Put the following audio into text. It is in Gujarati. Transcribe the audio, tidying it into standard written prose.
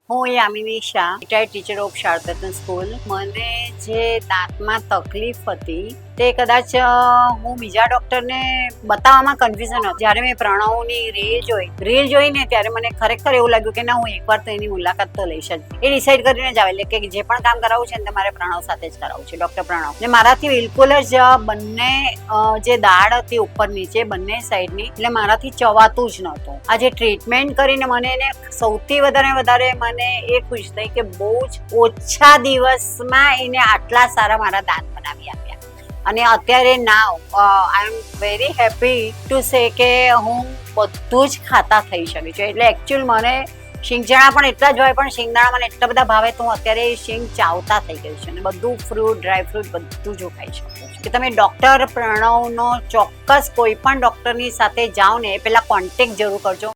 હું Yamini Shah, retired teacher of શારદાતન સ્કૂલ. મને જે દાંતમાં તકલીફ હતી તે કદાચ હું બીજા ડોક્ટરને બતાવવામાં કન્ફ્યુઝન હતી. જ્યારે મેં પ્રણવની રીલ જોઈને ત્યારે મને ખરેખર એવું લાગ્યું કે ના, હું એકવાર તો એની મુલાકાત તો લઈશ જ. એ ડિસાઈડ કરીને જ આવે કે જે પણ કામ કરાવવું છે ને તમારે પ્રણવ સાથે જ કરાવવું છે, ડોક્ટર પ્રણવ. ને મારાથી બિલકુલ જ બંને જે દાઢ હતી ઉપર નીચે બંને સાઈડની, એટલે મારાથી ચવાતું જ નહોતું. આ જે ટ્રીટમેન્ટ કરીને મને એને સૌથી વધારે મને એ ખુશ થઈ કે બહુ જ ઓછા દિવસમાં એને આટલા સારા મારા દાંત બનાવી આપ્યા. અને અત્યારે now I am very happy to say કે હું બધું જ ખાતા થઈ શકું છું. એટલે એકચ્યુઅલ મને શિંગદાણા પણ એટલા જ હોય, પણ શિંગદાણા મને એટલા બધા ભાવે તો હું અત્યારે શિંગ ચાવતા થઈ ગઈ છું. અને બધું ફ્રૂટ, ડ્રાય ફ્રૂટ બધું જ ખાઈ શકું છું. કે તમે ડૉક્ટર પ્રણવનો ચોક્કસ કોઈ પણ ડૉક્ટરની સાથે જાઓ ને એ પહેલાં કોન્ટેક્ટ જરૂર કરજો.